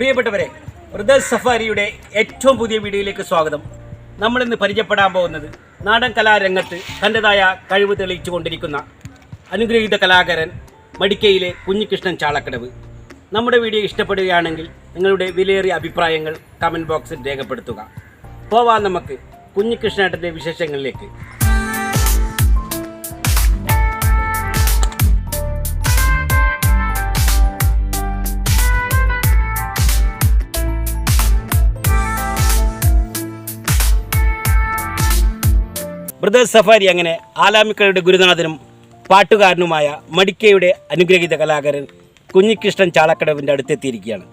പ്രിയപ്പെട്ടവരെ, ബ്രദേഴ്സ് സഫാരിയുടെ ഏറ്റവും പുതിയ വീഡിയോയിലേക്ക് സ്വാഗതം. നമ്മളിന്ന് പരിചയപ്പെടാൻ പോകുന്നത് നാടൻ കലാരംഗത്ത് തൻ്റെതായ കഴിവ് തെളിയിച്ചു കൊണ്ടിരിക്കുന്ന അനുഗ്രഹീത കലാകാരൻ മടിക്കയിലെ കുഞ്ഞികൃഷ്ണൻ ചാളക്കടവ്. നമ്മുടെ വീഡിയോ ഇഷ്ടപ്പെടുകയാണെങ്കിൽ നിങ്ങളുടെ വിലയേറിയ അഭിപ്രായങ്ങൾ കമൻറ്റ് ബോക്സിൽ രേഖപ്പെടുത്തുക. പോവാം നമുക്ക് കുഞ്ഞികൃഷ്ണേട്ടൻ്റെ വിശേഷങ്ങളിലേക്ക്. ബ്രദേഴ്സ് സഫാരി അങ്ങനെ ആലാമിക്കളുടെ ഗുരുനാഥനും പാട്ടുകാരനുമായ മടിക്കയുടെ അനുഗ്രഹീത കലാകാരൻ കുഞ്ഞികൃഷ്ണൻ ചാളക്കടവിൻ്റെ അടുത്തെത്തിയിരിക്കുകയാണ്.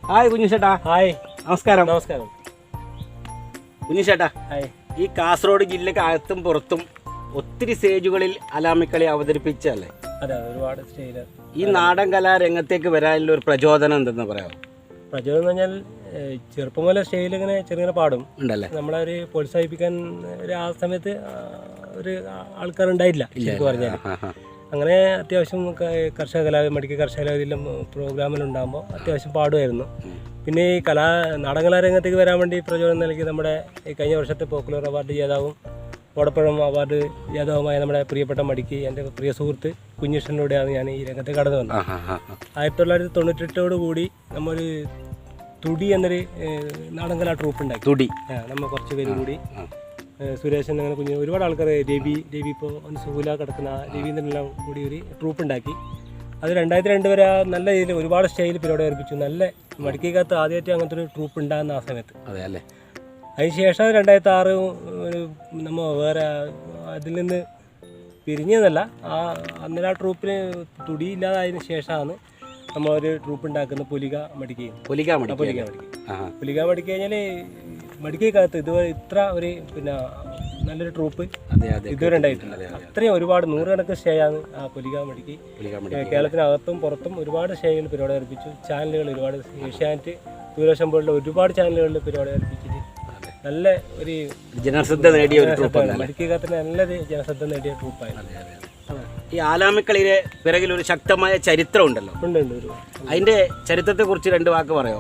ഹായ് കുഞ്ഞിച്ചേട്ടാ. ഹായ്, നമസ്കാരം. നമസ്കാരം കുഞ്ഞിച്ചേട്ടാ, ഹായ്. ഈ കാസർഗോഡ് ജില്ലക്ക് അകത്തും പുറത്തും ഒത്തിരി സ്റ്റേജുകളിൽ അലാമിക്കളി അവതരിപ്പിച്ചല്ലേ? അതെ, ഒരുപാട് സ്റ്റേജ്. ഈ നാടൻ കലാരംഗത്തേക്ക് വരാനുള്ള ഒരു പ്രചോദനം എന്തെന്ന് പറയാമോ? പ്രചോദനം എന്ന് പറഞ്ഞാൽ ചെറുപ്പം പോലെ സ്റ്റേജിൽ ഇങ്ങനെ ചെറുങ്ങനെ പാടും ഉണ്ടല്ലേ? നമ്മളെ ഒരു പ്രോത്സാഹിപ്പിക്കാൻ ആ സമയത്ത് ഒരു ആൾക്കാരുണ്ടായില്ല ശരിക്കും പറഞ്ഞാൽ. അങ്ങനെ അത്യാവശ്യം കർഷക കലാ മടിക്ക കർഷക കലാവിലും പ്രോഗ്രാമിലുണ്ടാകുമ്പോൾ അത്യാവശ്യം പാടുമായിരുന്നു. പിന്നെ ഈ നാടൻ കലാരംഗത്തേക്ക് വരാൻ വേണ്ടി പ്രചോദനം നൽകി നമ്മുടെ ഈ കഴിഞ്ഞ വർഷത്തെ പോപ്പുലർ അവാർഡ് ജേതാവും ഓടപ്പഴം അവാർഡ് ജേതാവുമായ നമ്മുടെ പ്രിയപ്പെട്ട മടിക്ക് എൻ്റെ പ്രിയ സുഹൃത്ത് കുഞ്ഞികൃഷ്ണനിലൂടെയാണ് ഞാൻ ഈ രംഗത്ത് കടന്നു വന്നത്. 1998 കൂടി നമ്മൾ തുടി എന്നൊരു നാടൻ കലാ ട്രൂപ്പ് ഉണ്ടാക്കി. തുടി നമ്മൾ കുറച്ച് പേര് കൂടി സുരേഷൻ അങ്ങനെ കുഞ്ഞ് ഒരുപാട് ആൾക്കാർ, രവി ഇപ്പോൾ ഒന്ന് സുഹുല കിടക്കുന്ന രവീന്ദ്രനെല്ലാം കൂടി ഒരു ട്രൂപ്പ് ഉണ്ടാക്കി. അത് 2002 വരെ നല്ല രീതിയിൽ ഒരുപാട് സ്റ്റൈലിൽ പരിപാടി ഏർപ്പിച്ചു. നല്ല മടിക്കകത്ത് ആദ്യമായിട്ട് അങ്ങനത്തെ ഒരു ട്രൂപ്പ് ഉണ്ടാകുന്ന ആ സമയത്ത്. അതെ അല്ലേ? അതിനുശേഷം 2006 നമ്മൾ വേറെ അതിൽ നിന്ന് പിരിഞ്ഞതല്ല, അന്നേരം ആ ട്രൂപ്പിന് തുടിയില്ലാതായതിനു ശേഷമാണ് നമ്മളൊരു ട്രൂപ്പ് ഉണ്ടാക്കുന്നത്. പുലിക മടിക്ക കഴിഞ്ഞാൽ മടിക്കകത്ത് ഇതുവരെ ഇത്ര ഒരു നല്ലൊരു ട്രൂപ്പ് ഇതുവരെ ഉണ്ടായിട്ടില്ല. അത്രയും ഒരുപാട് നൂറുകണക്കിന് സ്റ്റേജാണ് ആ പുലിക മടിക്ക്. കേരളത്തിനകത്തും പുറത്തും ഒരുപാട് സ്റ്റേജുകൾ പരിപാടി ഏർപ്പിച്ചു. ചാനലുകൾ ഒരുപാട്, ഏഷ്യാനെറ്റ്, ദൂരദർശൻ പോലുള്ള ഒരുപാട് ചാനലുകളിൽ പരിപാടി ഏർപ്പിച്ചിട്ട് നല്ല ഒരു ജനശ്രദ്ധ നേടിയ ഒരു ട്രൂപ്പാണ്. മടിക്കകത്തിന് നല്ലൊരു ജനശ്രദ്ധ നേടിയ ട്രൂപ്പായിരുന്നു. ഈ ആലാമിക്കളിയുടെ പിറകിൽ ഒരു ശക്തമായ ചരിത്രം ഉണ്ടല്ലോ. ഉണ്ട്. അതിന്റെ ചരിത്രത്തെ കുറിച്ച് 2 വാക്ക് പറയോ?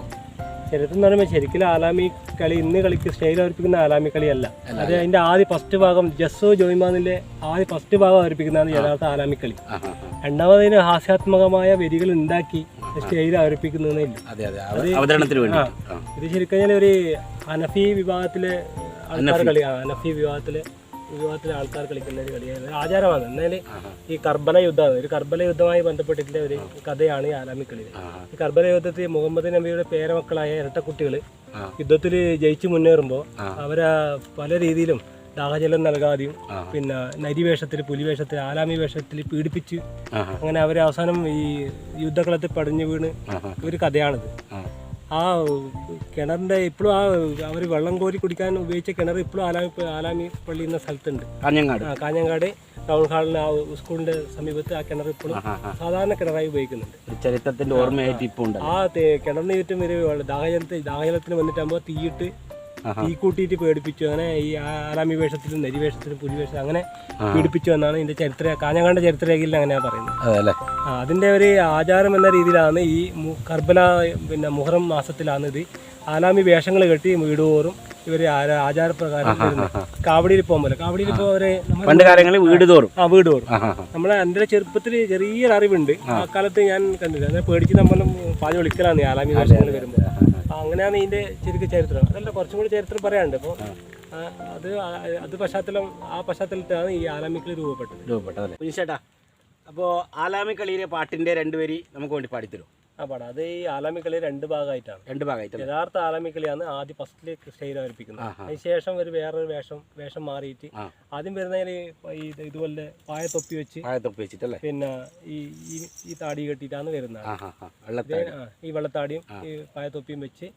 ചരിത്രം എന്ന് പറയുമ്പോൾ ശരിക്കും ആലാമി കളി ഇന്ന് കളിക്ക് സ്റ്റൈൽ അവതരിപ്പിക്കുന്ന ആലാമി കളിയല്ല. അത് അതിന്റെ ആദ്യ ഫസ്റ്റ് ഭാഗം ജസ്സോ ജോയ്മാനിലെ ആദ്യ ഫസ്റ്റ് ഭാഗം അവതരിപ്പിക്കുന്നതാണ് യഥാർത്ഥ ആലാമി കളി. രണ്ടാമതിന് ഹാസ്യാത്മകമായ വരികൾ ഉണ്ടാക്കി സ്റ്റൈൽ അവതരിപ്പിക്കുന്നതേ ഇല്ല. ഇത് ശരിക്കും ഒരു ഹനഫി വിഭാഗത്തിലെ ആൾക്കാർ കളി, ഹനഫി വിഭാഗത്തിലെ ആൾക്കാർ കളിക്കുന്ന ഒരു കളിയാണ്, ആചാരമാണ്. എന്നാൽ ഈ കർബല യുദ്ധമാണ്, ഒരു കർബല യുദ്ധവുമായി ബന്ധപ്പെട്ടിട്ടുള്ള ഒരു കഥയാണ് ഈ ആലാമി കളി. ഈ കർബല യുദ്ധത്തിൽ മുഹമ്മദ് നബിയുടെ പേരമക്കളായ ഇരട്ടക്കുട്ടികൾ യുദ്ധത്തിൽ ജയിച്ചു മുന്നേറുമ്പോൾ അവരെ പല രീതിയിലും ദാഹജലം നൽകാതെയും നരിവേഷത്തിൽ, പുലിവേഷത്തിൽ, ആലാമി വേഷത്തിൽ പീഡിപ്പിച്ച് അങ്ങനെ അവരെ അവസാനം ഈ യുദ്ധക്കളത്തിൽ പടിഞ്ഞു വീണ് ഒരു കഥയാണിത്. ആ കിണറിൻ്റെ ഇപ്പോഴും അവർ വെള്ളം കോരി കുടിക്കാൻ ഉപയോഗിച്ച കിണർ ഇപ്പോഴും ആലാമി പള്ളി എന്ന സ്ഥലത്തുണ്ട്. കാഞ്ഞങ്ങാട് ടൗൺ ഹാളിന് ആ സ്കൂളിന്റെ സമീപത്ത് ആ കിണർ ഇപ്പോഴും സാധാരണ കിണറായി ഉപയോഗിക്കുന്നുണ്ട്. ചരിത്രത്തിന്റെ ഓർമ്മയായിട്ട് ഇപ്പോൾ ആ കിണറിന് ചുറ്റും ഒരു ദാഹജലത്തിന് വന്നിട്ടാകുമ്പോൾ തീ കൂട്ടിയിട്ട് പേടിപ്പിച്ചു. അങ്ങനെ ഈ ആലാമി വേഷത്തിലും നരിവേഷത്തിലും പുലിവേഷത്തിലും അങ്ങനെ പീഡിപ്പിച്ചു എന്നാണ് ഇതിന്റെ കാഞ്ഞങ്ങാട് ചരിത്രരേഖയിൽ അങ്ങനെയാ പറയുന്നത്. അതിന്റെ ഒരു ആചാരം എന്ന രീതിയിലാണ് ഈ കർബല മുഹറം മാസത്തിലാണ് ഇത് ആലാമി വേഷങ്ങൾ കെട്ടി വീടുതോറും ഇവര് ആചാരപ്രകാരം കാവടിയിൽ പോകുമ്പോൾ പണ്ട് കാലങ്ങളിൽ വീട് തോറും നമ്മളെ എൻ്റെ ചെറുപ്പത്തിൽ ചെറിയൊരു അറിവുണ്ട്. ആ കാലത്ത് ഞാൻ കണ്ടില്ല, അങ്ങനെ പേടിച്ച് നമ്മളും പാഞ്ഞു വിളിക്കലാണ് ഈ ആലാമി വേഷങ്ങൾ വരുമ്പോൾ. അങ്ങനെയാണ് ഇതിന്റെ ശരിക്കും ചരിത്രം. അതല്ല, കുറച്ചും കൂടി ചരിത്രം പറയാനുണ്ട്. അപ്പോൾ അത് പശ്ചാത്തലത്തിലാണ് ഈ ആലാമിക്കളി രൂപപ്പെട്ടത്. കുഞ്ഞിച്ചേട്ടാ, അപ്പോൾ ആലാമി കളിയിലെ പാട്ടിന്റെ 2 വരി നമുക്ക് വേണ്ടി പാടിത്തരും. ആ പാടാം. അത് ഈ ആലാമിക്കളി 2 ഭാഗമായിട്ടാണ്. 2 ഭാഗമായിട്ട്. യഥാർത്ഥ ആലാമിക്കളിയാണ് ആദ്യം ഫസ്റ്റില് സ്റ്റൈൽ അവതരിപ്പിക്കുന്നത്. അതിന് ശേഷം ഒരു വേറൊരു വേഷം മാറിയിട്ട് ആദ്യം വരുന്നതിൽ ഇതുപോലെ പായത്തൊപ്പി വെച്ചിട്ടല്ലേ പിന്നെ ഈ താടി കെട്ടിയിട്ടാണ് വരുന്നത്. ഈ വെള്ളത്താടിയും ഈ പായത്തൊപ്പിയും വെച്ച്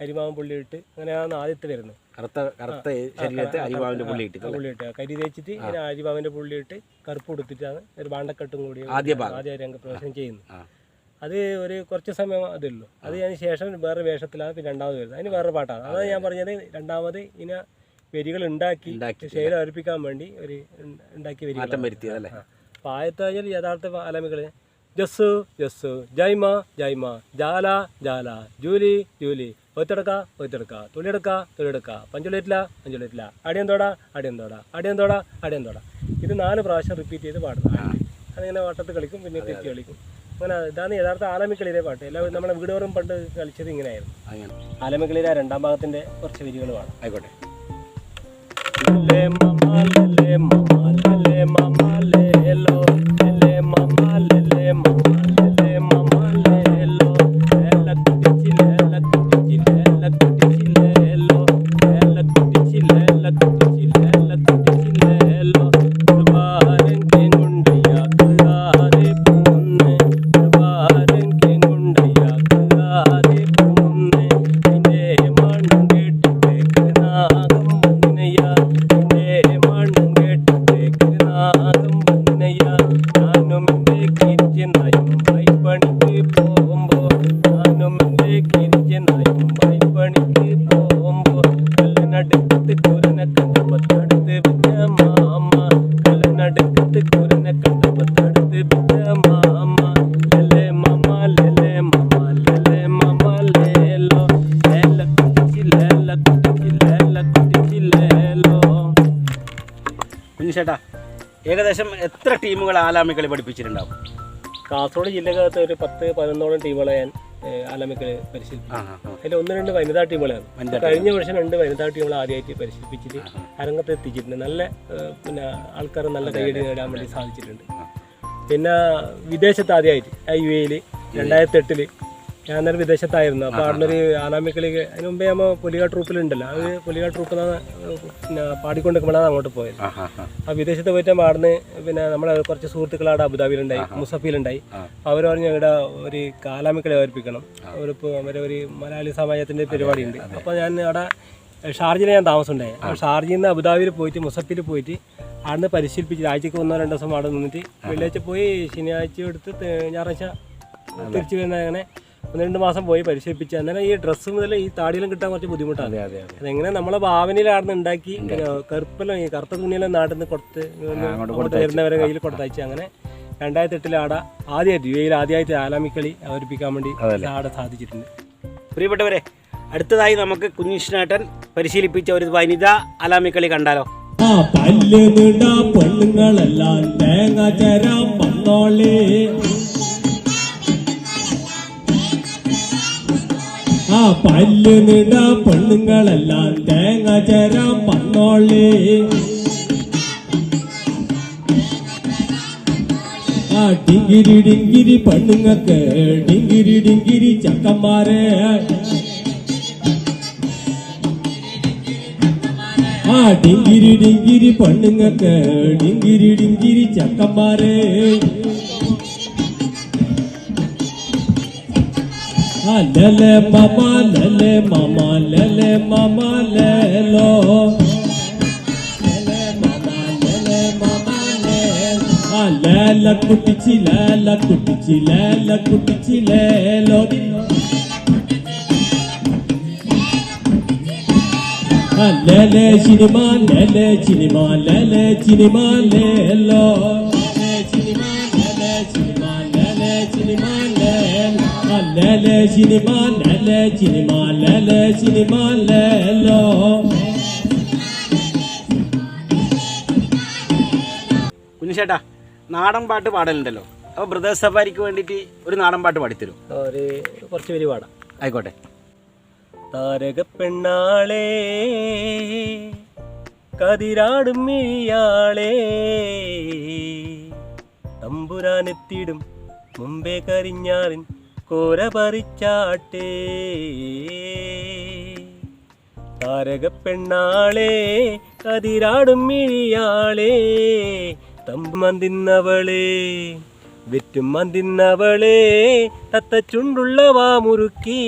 അരിമാവൻ പുള്ളിയിട്ട് അങ്ങനെയാണ് ആദ്യത്തെ വരുന്നത്. പുള്ളിയിട്ട് കരി തേച്ചിട്ട് ഇങ്ങനെ അരിമാവിന്റെ പുള്ളിയിട്ട് കറുപ്പ് കൊടുത്തിട്ടാണ് ഒരു ബാണ്ടക്കെട്ടും കൂടി ആദ്യ രംഗപ്രവേശനം ചെയ്യുന്നത്. അത് ഒരു കുറച്ച് സമയം അതുള്ളൂ. അത് അതിന് ശേഷം വേറെ വേഷത്തിലാണ് പിന്നെ രണ്ടാമത് വരുന്നത്. അതിന് വേറെ പാട്ടാണ്. അതാണ് ഞാൻ പറഞ്ഞത്. രണ്ടാമത് ഇങ്ങനെ വരികൾ ഉണ്ടാക്കി ശൈലം അവതരിപ്പിക്കാൻ വേണ്ടി ഒരു ഉണ്ടാക്കിയ വരികൾ. അപ്പൊ ആദ്യത്തെ യഥാർത്ഥ ആലാമികള് ജസ്സു ജസ്സു ജൈമ ജൈമ ജാല ജാല ജൂലി ജൂലി ഒത്തെടുക്ക ഒത്തെടുക്ക തുള്ളിയെടുക്ക പഞ്ചുളിറ്റില്ല അടിയന്തോട അടിയന്തോട അടിയന്തോട അടിയന്തോട. ഇത് 4 പ്രാവശ്യം റിപ്പീറ്റ് ചെയ്ത് പാടുന്നു. അതിങ്ങനെ വട്ടത്ത് കളിക്കും, പിന്നെ തിരിച്ച് കളിക്കും. അങ്ങനെ ഇതാണ് യഥാർത്ഥ ആലമിക്കളിയിലെ പാട്ട്. എല്ലാവരും നമ്മുടെ വീടുകളും പണ്ട് കളിച്ചത് ഇങ്ങനെയായിരുന്നു. ആലമിക്കളിയിലെ 2ാം ഭാഗത്തിന്റെ കുറച്ച് വരികൾ പാടാം. ആയിക്കോട്ടെ. ചേട്ടാ, ഏകദേശം എത്ര ടീമുകൾ ആലാമിക്കളി പഠിപ്പിച്ചിട്ടുണ്ടാവും? കാസർഗോഡ് ജില്ലക്കകത്ത് ഒരു 10-11 ടീമുകളെ ഞാൻ ആലാമിക്കളി പരിശീലിപ്പിച്ചു. അതിൽ 1-2 വനിതാ ടീമുകളാണ്. കഴിഞ്ഞ വർഷം 2 വനിതാ ടീമുകൾ ആദ്യമായിട്ട് പരിശീലിപ്പിച്ചിട്ട് അരങ്ങത്ത് എത്തിച്ചിട്ടുണ്ട്. നല്ല പിന്നെ ആൾക്കാർ നല്ല കൈയടി നേടാൻ വേണ്ടി സാധിച്ചിട്ടുണ്ട്. പിന്നെ വിദേശത്ത് ആദ്യമായിട്ട് UAE 2008 ഞാൻ അന്നേരം വിദേശത്തായിരുന്നു. അപ്പോൾ അവിടെ ഒരു ആലാമിക്കളി അതിന് മുമ്പേ നമ്മൾ പുലിക ട്രൂപ്പിലുണ്ടല്ലോ, അത് പുലിക ട്രൂപ്പിൽ നിന്ന് പിന്നെ പാടിക്കൊണ്ടിരിക്കുമ്പോഴാണ് അങ്ങോട്ട് പോയത്. ആ വിദേശത്ത് പോയിട്ട് പാടുന്ന പിന്നെ നമ്മളെ കുറച്ച് സുഹൃത്തുക്കൾ അവിടെ അബുദാബിയിലുണ്ടായി, മുസഫിയിലുണ്ടായി. അവർ പറഞ്ഞ് ഇവിടെ ഒരു ആലാമിക്കളി അവതരിപ്പിക്കണം, അവരെ ഒരു മലയാളി സമാജത്തിൻ്റെ പരിപാടിയുണ്ട്. അപ്പോൾ ഞാൻ അവിടെ ഷാർജയിൽ ഞാൻ താമസമുണ്ടായി. ആ ഷാർജയിൽ നിന്ന് അബുദാബിയിൽ പോയിട്ട് മുസഫിൽ പോയിട്ട് അവിടുന്ന് പരിശീലിപ്പിച്ച് ആഴ്ചക്ക് 1-2 ദിവസം അവിടെ നിന്നിട്ട് വെള്ളിയാഴ്ച പോയി ശനിയാഴ്ച എടുത്ത് ഞായറാഴ്ച തിരിച്ചു വരുന്ന അങ്ങനെ 1-2 മാസം പോയി പരിശീലിപ്പിച്ച്. അന്നേരം ഈ ഡ്രസ്സ് മുതൽ ഈ താടിയെല്ലാം കിട്ടാൻ കുറച്ച് ബുദ്ധിമുട്ടാണ്. അതെങ്ങനെ നമ്മളെ ഭാവനയിൽ അവിടെ നിന്ന് ഉണ്ടാക്കി കറുപ്പെല്ലാം ഈ കറുത്ത തുണിയെല്ലാം നാട്ടിൽ നിന്ന് കൊടുത്ത് വരുന്നവരെ കയ്യിൽ കൊടുത്തയച്ച് അങ്ങനെ 2008 ആടെ ആദ്യമായിട്ട് UAE ആദ്യമായിട്ട് ആലാമിക്കളി അവതരിപ്പിക്കാൻ വേണ്ടി ആടെ സാധിച്ചിട്ടുണ്ട്. പ്രിയപ്പെട്ടവരെ, അടുത്തതായി നമുക്ക് കുഞ്ഞിഷ്ണേട്ടൻ പരിശീലിപ്പിച്ച ഒരു വനിതാ ആലാമിക്കളി കണ്ടാലോ? പെണ്ണുങ്ങളെല്ലാം തേങ്ങ ചേരാൻ വന്നോളേ, ആ പല്ല് നിട പെണ്ണുങ്ങളെല്ലാം തേങ്ങ ചേരാൻ വന്നോളേ, ആ ഡിങ്കിരി ഡിങ്കിരി പെണ്ണുങ്ങൾക്ക് ഡിങ്കിരി ഡിങ്കിരി ചക്കന്മാരെ, ആ ഡിങ്കിരി ഡിങ്കിരി പെണ്ണുങ്ങൾക്ക് ഡിങ്കിരി ഡിങ്കിരി ചക്കന്മാരെ, ലലെ മമ ലലെ മമ ലലെ മമ ലേലോ, ലലെ മമ ലലെ മമ ലേലോ, ലേല കുട്ടിച്ചി ലേല കുട്ടിച്ചി ലേല കുട്ടിച്ചി ലേലോ, ലേലെ സിനിമ ലേലെ സിനിമ ലേലെ സിനിമ ലേലോ, ലേലെ സിനിമ ലേലെ സിനിമ ലേലെ സിനിമ ലേലോ. കുഞ്ഞിച്ചേട്ടാ, നാടൻ പാട്ട് പാടലുണ്ടല്ലോ, അപ്പോൾ ബ്രദേഴ്സ് സഫാരിക്ക് വേണ്ടിയിട്ട് ഒരു നാടൻ പാട്ട് പാടിത്തരും? ഒരു കുറച്ച് പേര് പാടാം. ആയിക്കോട്ടെ. താരക പെണ്ണാളേ കതിരാടും മിഴിയാളേ, തമ്പുരാനെത്തിടും മുമ്പേ കരിഞ്ഞാറിൻ കോര പറിച്ചാട്ടേ താരകപ്പെണ്ണാളെ കതിരാടും മിഴിയാളെ തമ്പ് മന്തിന്നവളെ വെറ്റും മന്തിന്നവളെ തത്തച്ചുണ്ടുള്ളവാ മുറുക്കി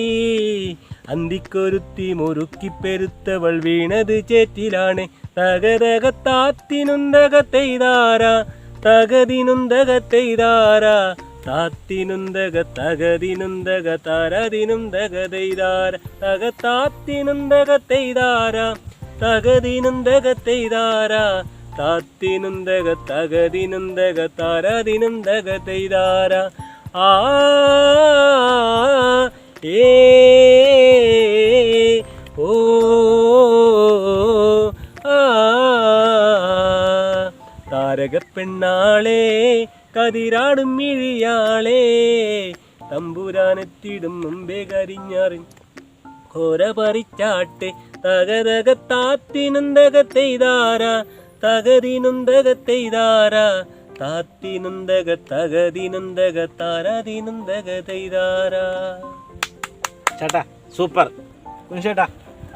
അന്തിക്കൊരുത്തി മുറുക്കി പെരുത്തവൾ വീണത് ചേറ്റിലാണ് തകതകത്താത്തിനുന്തകത്തെയ്താര തകതിനുന്തകത്തെയ്താര താത്തിനുന്തക തകതിനുന്തക തരതിനുന്തകതെയ്താര തകത്താത്തിനുന്തകത്തെയ്താര തകതിനുന്തകത്തെയ്താര താത്തിനുന്തക തകതിനുന്തക തരതിനുന്തകത്തെയ്താര ആ ഏ ഓ ആ താരകപ്പെണ്ണാളെ കതിരാടും മിഴിയാളെ തമ്പുരാനെത്തിടും മുമ്പേ കരിഞ്ഞാറിൻ കോര പറിച്ചാട്ടെ തകതകത്താത്തിനുന്തകത്തെയ്താര തകതിനുന്തകത്തെയ്താര താത്തിനുന്തക തകതിനുന്തക താരതിനുന്തകത്തെയ്താര. ചേട്ടാ സൂപ്പർ. ചേട്ടാ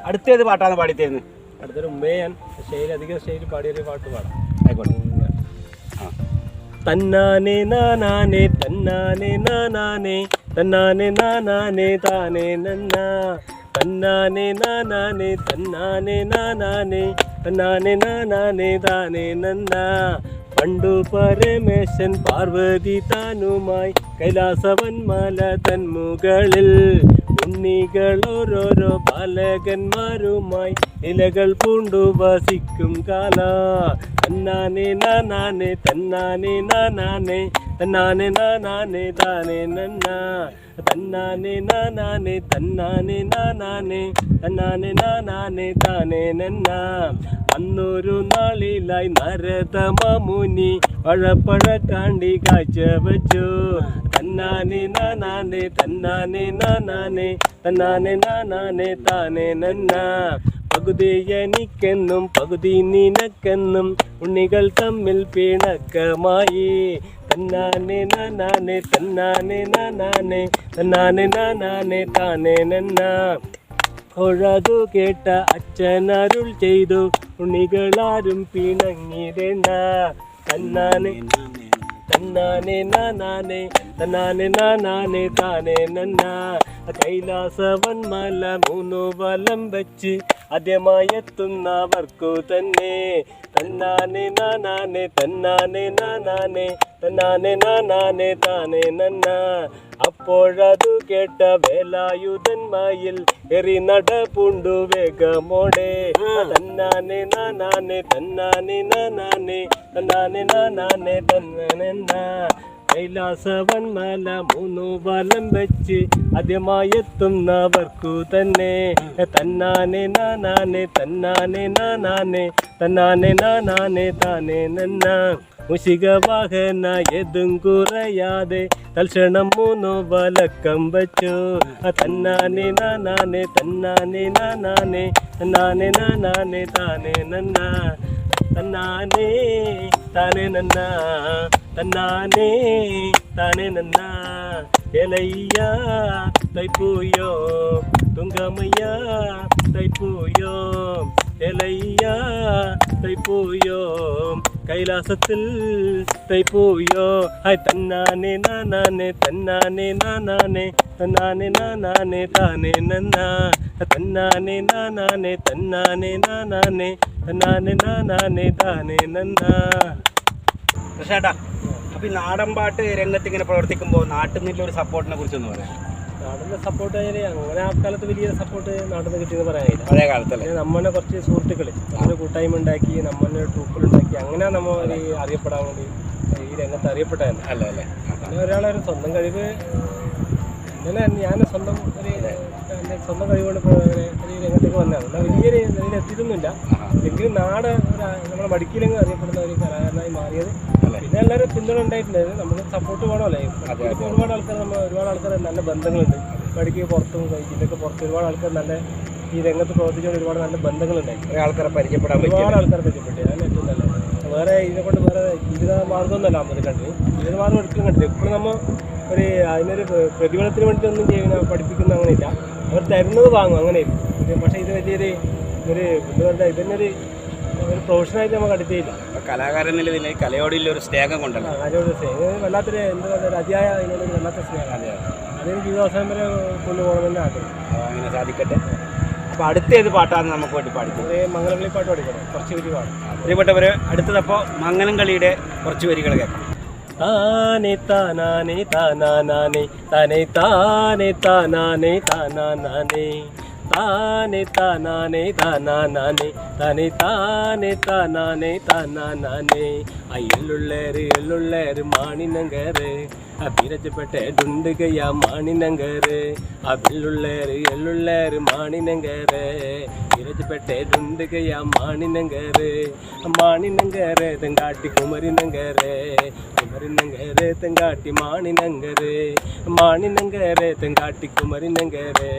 അടുത്തേത് പാട്ടാണ് പാടിത്തരുന്നത്? അടുത്തൊരു മുമ്പേ ഞാൻ അധികം സ്റ്റേജിൽ പാടിയൊരു പാട്ട് പാടാം. ആയിക്കോട്ടെ. തന്നാനെ നാനാനെ തന്നാനെ നാനാനെ തന്നാനെ നാനാനെ താനെ നന്ന തന്നാനെ നാനാനെ തന്നാനെ നാനാനെ തന്നാനെ നാനാനെ താനെ നന്ന പണ്ടു പരമേശൻ പാർവതി താനുമായി കൈലാസവന്മാല തന്മുകളിൽ ഉണ്ണികൾ ഓരോരോ ബാലകന്മാരുമായി ഇലകൾ പൂണ്ടു വസിക്കും കാല തന്നാനെ നാനാനെ തന്നാനെ നാനാനെ തന്നാനെ നാനാനെ താനെ നന്ന തന്നാനെ നാനാനെ തന്നാനെ നാനാനെ തന്നാനെ നാനാനെ താനെ നന്ന അന്നൊരു നാളിലായി നരതമുനി പഴപ്പഴ കാണ്ടി കാഴ്ച വച്ചു തന്നാനെ നാനാനെ തന്നാനെ നാനാനെ തന്നാനെ നാനാനെ താനെ നന്ന പകുതി എനിക്കെന്നും പകുതി നിനക്കെന്നും ഉണ്ണികൾ തമ്മിൽ പിണക്കമായി തന്നാനെ നാനാനെ തന്നാനെ നാനാനെ തന്നാനെ നാനാനെ താനെ നന്ന ഒഴതു കേട്ട അച്ഛനരുൾ ചെയ്തു ഉണ്ണികളാരും പിണങ്ങിരണ്ട തന്നാനെ തന്നാനെ നാനാനെ തന്നാനെ നാനാനെ താനെ നന്ന കൈലാസവന്മല മൂന്നു വലം വെച്ച് ആദ്യമായെത്തുന്നവർക്കു തന്നെ തന്നാനെ നാനാനെ തന്നാനെ നാനാനെ തന്നാനെ നാനാനെ താനെ നന്ന അപ്പോഴതു കേട്ട വേലായുധന്മായിൽ എറി നടപുണ്ടു വേഗമോടെ തന്നാനെ നാനാനെ തന്നാനെ നാനാനെ തന്നാനെ നാനാനെ തന്നനെന്ന കൈലാസവന്മല മൂന്നു വലം വെച്ച് ആദ്യമായെത്തുന്നവർക്കു തന്നെ തന്നാനെ നാനാനെ തന്നാനെ നാനാനെ തന്നാനെ നാനാനെ താനെ നന്ന മുഷികവാഹന എതും കുറയാതെ തൽക്ഷണം മൂന്നു വലക്കം വച്ചു തന്നാനെ നാനാനെ തന്നാനെ നാനാനെ തന്നാനെ നാനാനെ താനെ നന്ന തന്നാനെ താനെ നന്ന തന്നാനെ താനെ നന്ന എലയ്യ തൈപ്പൂയോ തുങ്കമയ്യ തൈപ്പൂയോ എലയ്യ തൈപ്പൂയോ കൈലാസത്തിൽ തൈപ്പൂയോ ഹായ് തന്നാനെ നാനാനെ തന്നാനെ നാനാനെ തന്നാനെ നാനാനെ താനെ നന്ന തന്നാനെ നാനാനെ തന്നാനെ നാനാനെ തന്നാനെ നാനാനെ താനെ നന്ന. ചേട്ടാ അപ്പൊ ഈ നാടൻ പാട്ട് രംഗത്ത് ഇങ്ങനെ പ്രവർത്തിക്കുമ്പോൾ നാട്ടിൽ നിന്നുള്ള ഒരു സപ്പോർട്ടിനെ കുറിച്ചൊന്ന് പറയാം. നാടിൻ്റെ സപ്പോർട്ട് അങ്ങനെ ആ കാലത്ത് വലിയ സപ്പോർട്ട് നാട്ടിൽ നിന്ന് കിട്ടിയെന്ന് പറയാനില്ല. പഴയ കാലത്തല്ലേ നമ്മളെ കുറച്ച് സുഹൃത്തുക്കൾ നമ്മളൊരു കൂട്ടായ്മ ഉണ്ടാക്കി നമ്മളെ ട്രൂപ്പുകളുണ്ടാക്കി അങ്ങനെ നമ്മൾ അറിയപ്പെടാൻ വേണ്ടി ഈ രംഗത്ത് അറിയപ്പെട്ടായിരുന്നു. അല്ല അല്ലേ പിന്നെ ഒരാളെ ഒരു സ്വന്തം കഴിവ് ഇങ്ങനെ ഞാൻ സ്വന്തം എൻ്റെ സ്വന്തം കഴിവുകൊണ്ട് ഈ രംഗത്തേക്ക് വന്നതാണ്. എന്നാൽ വലിയൊരു ഇതിൽ എത്തിയിട്ടൊന്നുമില്ല. എങ്കിലും നാട് നമ്മളെ മടിക്കിലെങ്കിൽ അറിയപ്പെടുന്ന ഒരു കലാകാരനായി മാറിയത്. പിന്നെ എല്ലാവരും പിന്തുണ ഉണ്ടായിട്ടുണ്ടായിരുന്നു. നമുക്ക് സപ്പോർട്ട് വേണമല്ലേ. ഒരുപാട് ആൾക്കാർ നല്ല ബന്ധങ്ങളുണ്ട്. മടിക്ക് പുറത്തും ജില്ലക്ക് പുറത്ത് ഒരുപാട് ആൾക്കാർ നല്ല ഈ രംഗത്ത് പ്രവർത്തിച്ചുകൊണ്ട് ഒരുപാട് നല്ല ബന്ധങ്ങളുണ്ടായി. ആൾക്കാരെ പരിചയപ്പെടാൻ ഒരുപാട് ആൾക്കാരെ പരിചയപ്പെട്ടു. അതാണ് ഏറ്റവും നല്ലത്. വേറെ ഇതിനെക്കൊണ്ട് വേറെ ജീവിത മാർഗ്ഗമൊന്നുമല്ല നമ്മൾ കണ്ടത്. ജീവിത മാർഗ്ഗം എടുക്കും കണ്ടില്ല. ഇപ്പോഴും നമ്മൾ അതിനൊരു പ്രതിഫലത്തിന് വേണ്ടിയിട്ടൊന്നും ചെയ്യുന്ന പഠിപ്പിക്കുന്ന അങ്ങനെയില്ല. അവർ തരുന്നത് വാങ്ങും അങ്ങനെ. പക്ഷേ ഇത് വലിയൊരു എന്താ പറയുക, ഇതൊന്നൊരു പ്രൊഫഷനായിട്ട് നമുക്ക് അടുത്തില്ല. കലാകാരൻ ഇതിൽ കലയോടുള്ള ഒരു സ്നേഹം കൊണ്ടല്ലോ. അതിനോട് സ്നേഹം വല്ലാത്തൊരു എന്താ പറയുക, അതിയായ അതിനോട് വല്ലാത്ത സ്നേഹം. അതിന് ജീവിതാവസാനം വരെ കൊണ്ടുപോകണമെന്ന് ആഗ്രഹം. അങ്ങനെ സാധിക്കട്ടെ. അപ്പോൾ അടുത്ത ഏത് പാട്ടാണ് നമുക്ക് വേണ്ടി പാടിച്ചത്? മംഗലംകളി പാട്ട് പഠിക്കണം, കുറച്ച് വരി പാടും. പ്രിയപ്പെട്ടവർ, അടുത്തതപ്പോൾ മംഗലം കളിയുടെ കുറച്ച് വരികൾ കേൾക്കാം. താനെ താനാനെ താനാനാനെ താനെ താനെ താനാനെ താനാനാനെ താനെ താനാനെ താനാനാനെ താനെ താനെ താനാനെ താനാനാനെ എള്ളുള്ളേര് മാണിനങ്കര് അഭിരജപ്പെട്ട ഡുണ്ടുകയാ മാണിനങ്കര് എള്ളുള്ളേര് മാണിനങ്കര് വിരജപ്പെട്ട ഡുണ്ടുകയാ മാണിനങ്കര് തെങ്കാട്ടി കുമരിനങ്കര് തെങ്കാട്ടി മാണിനങ്കര് തെങ്കാട്ടി കുമരിനങ്കര്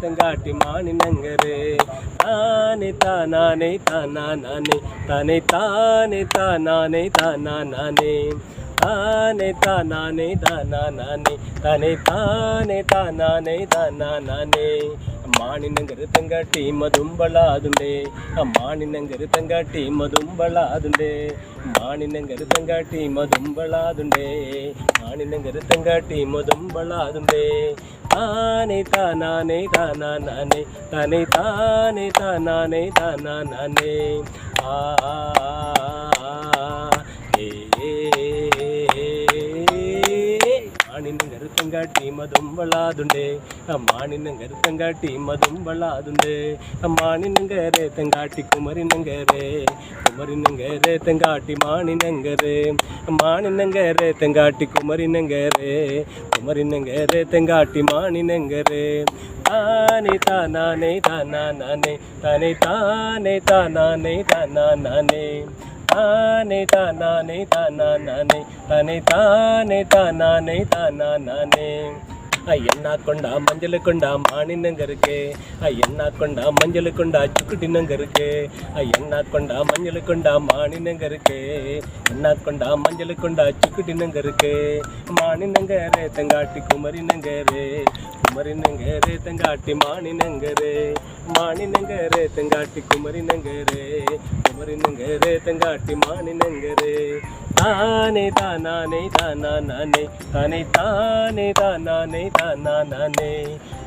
തെങ്കാട്ടി മാണിനങ്കര് താനെ താനാനെ താനാനാനെ താനെ താനെ താനാനെ താനാനാനെ താനെ താനാനെ താനാനാനെ താനെ താനെ താനാനെ താനാനാനെ മാണിനങ്കര് തെങ്കാട്ടി മതുമ്പളാതുണ്ടേ മാണിനങ്കര് തെങ്കാട്ടി മതുമ്പളാതുണ്ടേ മാണിനങ്കര് തെങ്കാട്ടി മതുമ്പളാതുണ്ടേ മാണിനങ്കര് തെങ്കാട്ടി മതുമ്പളാതുണ്ടേ താനെ താനാനെ താനാനാനെ താനെ താനെ താനാനെ താനാനാനെ മാണിനങ്കര് തെങ്കാട്ടി മതുമ്പളാതുണ്ടേ മാണിനങ്കര് തെങ്കാട്ടി മതുമ്പളാതുണ്ടേ മാണിനങ്കരെ തെങ്കാട്ടി കുമരിനങ്കരെ തെങ്കാട്ടി മാണിനങ്കരെ തെങ്കാട്ടി കുമരിനങ്കരെ തെങ്കാട്ടി മാണിനങ്കരെ താനെ താനാനെ താനാനാനെ താനെ താനെ താനാനെ താനാനാനെ താനെ താനാനെ താനാനാനെ താനെ താനെ താനാനെ താനാനാനെ అయ్యన్నా కొండ మంజలు కొండ మాణినంగరికే అయ్యన్నా కొండ మంజలు కొండ చుక్కుటినంగరికే అయ్యన్నా కొండ మంజలు కొండ మాణినంగరికే అన్నా కొండ మంజలు కొండ చుక్కుటినంగరికే మాణినంగరే తెంగాటి కుమరినంగరే తెంగాటి మాణినంగరే తెంగాటి కుమరినంగరే తెంగాటి మాణినంగరే താനെ താനാനെ താനാനാനെ താനെ താനെ താനാനെ താനാനാനെ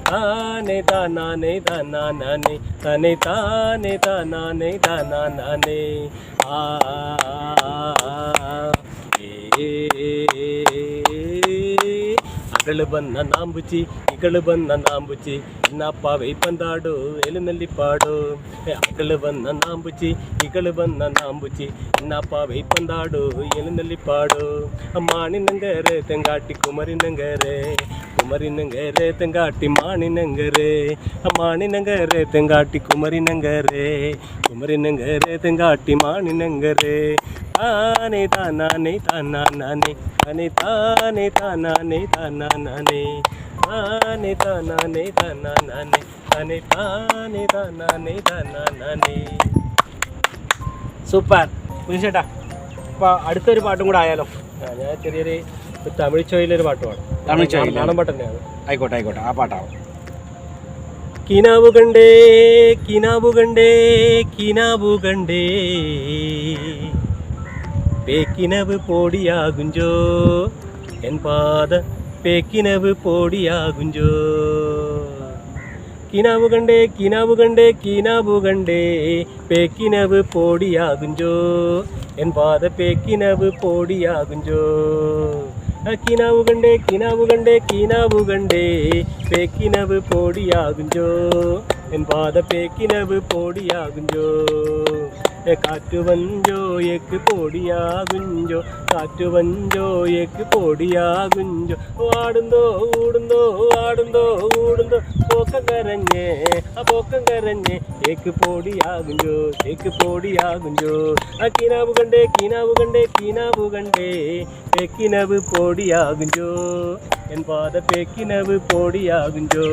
താനെ താനാനെ താനാനാനെ താനെ താനെ താനാനെ താനാനാനെ അകള് വന്ന നാമ്പുച്ചി ഇകള് വന്ന നാമ്പുച്ചി എന്നാപ്പാവൈ പന്താടോ എലുനെല്ലിപ്പാടോ അകള് വന്ന നാമ്പുച്ചി ഇകള് വന്ന നാമ്പുച്ചി എന്നാപ്പാവൈ പന്താടോ എലുനെല്ലിപ്പാടോ മാണിനങ്കരെ തെങ്കാട്ടി കുമരിനങ്കരെ തെങ്കാട്ടി മാണിനങ്കരെ തെങ്കാട്ടി കുമരിനങ്കരെ തെങ്കാട്ടി മാണിനങ്കരെ താനെ താനാനെ താനാനാനെ താനെ താനെ താനാനെ താനാനാനെ താനെ താനാനെ താനാനാനെ താനെ താനെ താനാനെ താനാനാനെ. സൂപ്പർ കുഞ്ഞേട്ടാ. അപ്പോൾ അടുത്തൊരു പാട്ടും കൂടെ ആയാലോ? ഞാൻ ചെറിയൊരു തമിഴ് ചോയിലൊരു പാട്ട് പാടും. തമിഴ് ചോയിൽ നാടൻ പാട്ട് തന്നെയാണ്. ആയിക്കോട്ടെ, ആ പാട്ടാവും. കിനാവു കണ്ടേ കിനാവു കണ്ടേ കിനാവു കണ്ടേ പേക്കിനവ് പോടിയാകുഞ്ചോ എൻ പാത പേക്കിനവ് പോടിയാകുഞ്ചോ കിനാവു കണ്ടേ കിനാവു കണ്ടേ കിനാവു കണ്ടേ പേക്കിനവ് പോടിയാകുഞ്ചോ എൻ പാത പേക്കിനവ് പോടിയാകുഞ്ചോ കിനാവു കണ്ടേ കിനാവു കണ്ടേ കിനാവു കണ്ടേ പേക്കിനവ് പോടിയാകുഞ്ചോ എൻ പാത പേക്കിനവ് പോടിയാകുഞ്ചോ കാറ്റു വഞ്ചോ ഏക്ക് പോടിയാകുഞ്ചോ കാറ്റു വഞ്ചോ ഏക്ക് പോടിയാകുഞ്ചോ ആടുന്തോ ഊടുന്തോ ആടുന്തോ ഊടുന്തോ പോക്കം കരഞ്ഞേ പോക്കം കരഞ്ഞേ തേക്ക് പൊടിയാകുഞ്ചോ തേക്ക് പൊടിയാകുഞ്ചോ കിനാവ് കണ്ടേ കിനാവ് കണ്ടേ കിനാവ് കണ്ടേ തേക്കിനവ് പൊടിയാകുഞ്ചോ എൻ പാത പേക്കിനവ് പൊടിയാകുഞ്ചോ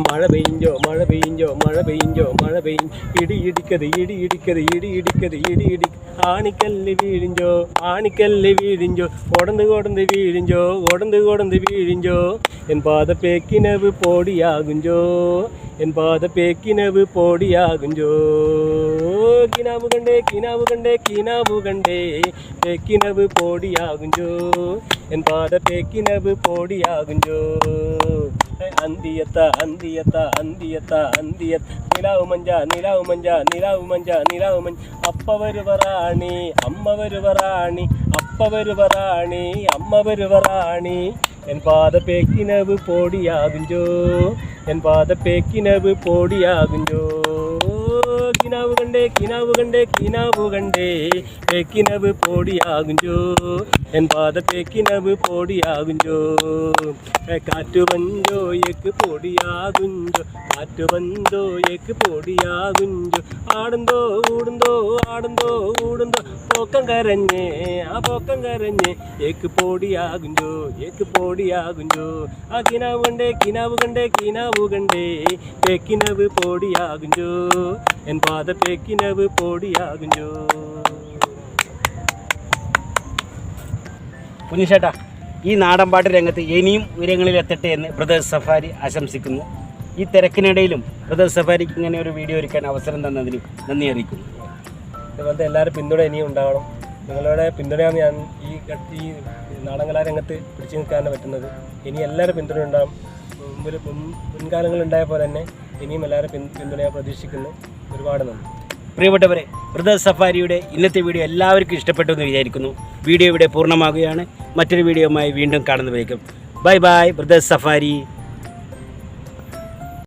മഴ പെയ്യുഞ്ചോ മഴ പെയ്യുഞ്ചോ മഴ പെയ്യുഞ്ചോ മഴ പെയ്യും ഇടി ഇടിക്കത് ഇടി ഇടിക്കത് ഇടി ഇടിക്കത് ഇടി ഇടി ആണിക്കല്ല് വീഴിഞ്ചോ ആണിക്കല്ല് വീഴിഞ്ചോ കൊടന്ത് കൊടന്ത് വീഴിഞ്ചോ കൊടന്ത് കൊടന്ത് വീഴിഞ്ചോ എൻ പാത പേക്കിനവ് പൊടിയാകുഞ്ചോ എൻ പാത പേക്കിനവ് പൊടിയാകുഞ്ചോ കിനാവ് കണ്ടേ കിനാവ് കണ്ടേ കിനാവ് കണ്ടേ പേക്കിനവ് പൊടിയാകുഞ്ചോ എൻ പാത പേക്കിനവ് പൊടിയാകുഞ്ചോ അന്തിയത്ത അന്തിയത്ത അന്തിയത്ത അന്തിയത്ത് നിലാവ് മഞ്ച നിലാവ് മഞ്ച നിലാവ് മഞ്ച നിലാവ് മഞ്ച അപ്പ വരുവറാണി അമ്മ വരുവറാണി അപ്പ വരുവറാണി അമ്മ വരുവറാണി എൻ പാത പേക്കിനവ് പൊടിയാകുഞ്ചോ എൻ പാത പേക്കിനവ് പൊടിയാകുഞ്ചോ കിനാവ് കണ്ടേ കിനാവ് കണ്ടേ കിനാവ് കണ്ടേ പേക്കിനവ് പൊടിയാകുഞ്ചോ എൻ പാത പേക്കിനവ് പൊടിയാകുഞ്ചോ കാറ്റു വഞ്ചോ ഏക്ക് പൊടിയാകുഞ്ചോ കാറ്റു വന്തോ ഏക്ക് പൊടിയാകുഞ്ചോ ആടുന്തോ ഊടുന്തോ ആടുന്തോ ഊടുന്തോ പോക്കം കരഞ്ഞേ പോക്കം കരഞ്ഞേ ഏക്ക് പൊടിയാകുഞ്ചോ ഏക്ക് പൊടിയാകുഞ്ചോ കിനാവ് കണ്ടേ കിനാവ് കണ്ടേ കിനാവ് കണ്ടേ പേക്കിനവ് പൊടിയാകുഞ്ചോ എൻ പാത പേക്കിനവ് പൊടിയാകുഞ്ചോ കുഞ്ഞിച്ചേട്ടാ ഈ നാടൻപാട്ട് രംഗത്ത് ഇനിയും ഉയരങ്ങളിൽ എത്തട്ടെ എന്ന് ബ്രദേഴ്സ് സഫാരി ആശംസിക്കുന്നു. ഈ തിരക്കിനിടയിലും ബ്രദേഴ്സ് സഫാരിക്ക് ഇങ്ങനെ ഒരു വീഡിയോ ഒരുക്കാൻ അവസരം തന്നതിന് നന്ദി അറിയിക്കുന്നു. അതുപോലത്തെ എല്ലാവരും പിന്തുണ ഇനിയും ഉണ്ടാവണം. നിങ്ങളുടെ പിന്തുണയാണ് ഞാൻ ഈ നാടൻകലാ രംഗത്ത് പിടിച്ചു നിൽക്കാൻ പറ്റുന്നത്. ഇനി എല്ലാവരും പിന്തുണ ഉണ്ടാകും. മുൻകാലങ്ങളുണ്ടായ പോലെ തന്നെ ഇനിയും എല്ലാവരും പിന്തുണ പ്രതീക്ഷിക്കുന്നു. ഒരുപാട് നന്ദി. പ്രിയപ്പെട്ടവരെ, ബ്രദേഴ്സ് സഫാരിയുടെ ഇന്നത്തെ വീഡിയോ എല്ലാവർക്കും ഇഷ്ടപ്പെട്ടു എന്ന് വിചാരിക്കുന്നു. വീഡിയോ ഇവിടെ പൂർണ്ണമാകുകയാണ്. മറ്റൊരു വീഡിയോയുമായി വീണ്ടും കാണുന്നവരേക്കും ബൈ ബൈ. Brothers safari.